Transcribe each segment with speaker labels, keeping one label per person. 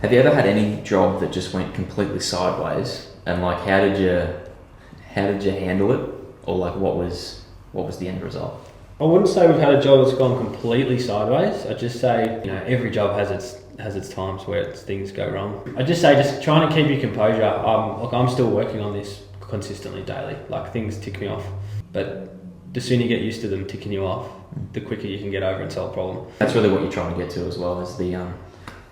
Speaker 1: Have you ever had any job that just went completely sideways, and like how did you handle it, or like what was the end result?
Speaker 2: I wouldn't say we've had a job that's gone completely sideways. I'd just say, every job has its times where things go wrong. I'd just say just trying to keep your composure. I'm still working on this consistently daily. Like, things tick me off, but the sooner you get used to them ticking you off, the quicker you can get over and solve a problem.
Speaker 1: That's really what you're trying to get to as well, is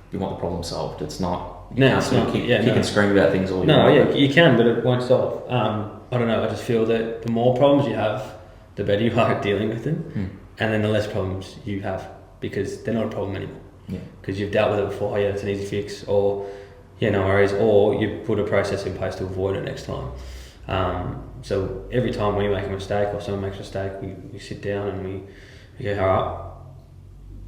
Speaker 1: you want the problem solved. It's not kick and scream about things all you want.
Speaker 2: Yeah, you can, but it won't solve. I don't know, I just feel that the more problems you have, the better you are at dealing with them, and then the less problems you have, because they're not a problem anymore.
Speaker 1: Yeah.
Speaker 2: Because you've dealt with it before. Yeah, it's an easy fix, or no worries, or you put a process in place to avoid it next time. So every time we make a mistake or someone makes a mistake, we sit down and we go,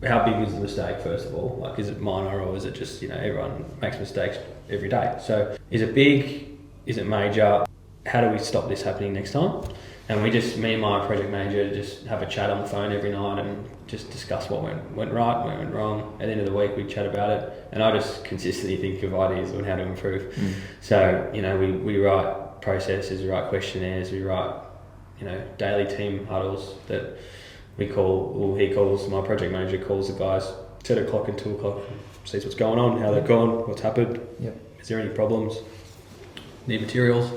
Speaker 2: how big is the mistake, first of all? Like, is it minor, or is it just, everyone makes mistakes every day? So is it big? Is it major? How do we stop this happening next time? And me and my project manager just have a chat on the phone every night and just discuss what went right, what went wrong. At the end of the week, we chat about it, and I just consistently think of ideas on how to improve. So, we write processes, we write questionnaires, we write, daily team huddles that we call, my project manager calls the guys, 10 o'clock and 2 o'clock, sees what's going on, how they've gone, what's happened, is there any problems, need materials.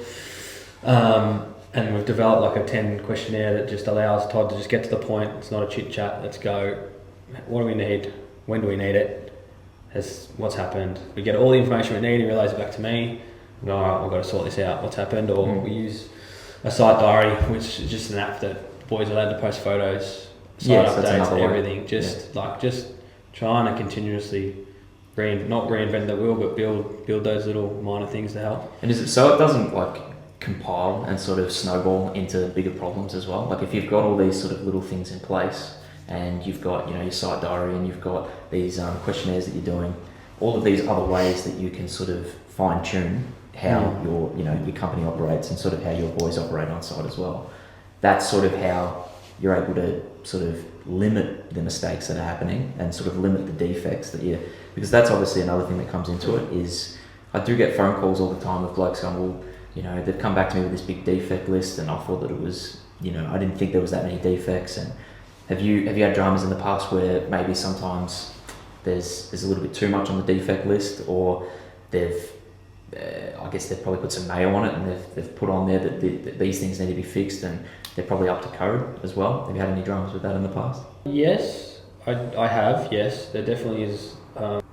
Speaker 2: And we've developed like a 10 questionnaire that just allows Todd to just get to the point. It's not a chit chat. Let's go. What do we need? When do we need it? What's happened? We get all the information we need and relays it back to me. We go, all right, we've got to sort this out. What's happened? Or we use a site diary, which is just an app that the boys are allowed to post photos, site updates, everything. Just trying to continuously not reinvent the wheel, but build those little minor things to help.
Speaker 1: And is it so it doesn't like compile and sort of snowball into bigger problems as well? Like, if you've got all these sort of little things in place, and you've got your site diary, and you've got these questionnaires that you're doing, all of these other ways that you can sort of fine tune how your company operates, and sort of how your boys operate on site as well. That's sort of how you're able to sort of limit the mistakes that are happening, and sort of limit the defects because that's obviously another thing that comes into it. Is I do get phone calls all the time of blokes going, well, they've come back to me with this big defect list, and I thought that it was, I didn't think there was that many defects. And have you had dramas in the past where maybe sometimes there's a little bit too much on the defect list, or I guess they've probably put some mayo on it, and they've put on there that these things need to be fixed, and they're probably up to code as well? Have you had any dramas with that in the past?
Speaker 2: Yes, I have. Yes, there definitely is.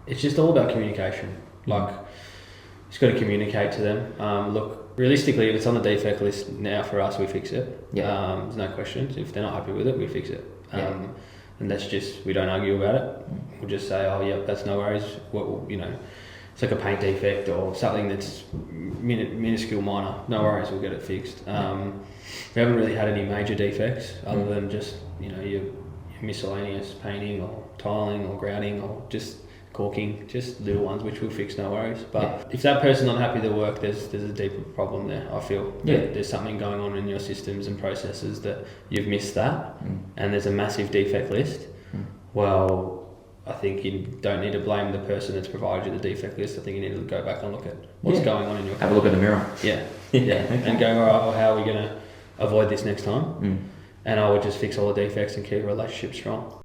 Speaker 2: It's just all about communication. Like, just got to communicate to them. Look, realistically, if it's on the defect list now for us, we fix it. There's no questions. If they're not happy with it, we fix it. And that's just, we don't argue about it. We'll just say, oh yeah, that's no worries. It's like a paint defect or something that's minuscule, minor. No worries, we'll get it fixed. We haven't really had any major defects other than just your miscellaneous painting or tiling or grouting or just caulking, just little ones which we'll fix, no worries. But if that person's not happy with the work, there's a deeper problem there, I feel. There's something going on in your systems and processes that you've missed that, and there's a massive defect list. Well, I think you don't need to blame the person that's provided you the defect list. I think you need to go back and look at what's going on in your company.
Speaker 1: Have a look in the mirror.
Speaker 2: And go, all right, well, how are we going to avoid this next time? And I would just fix all the defects and keep a relationship strong.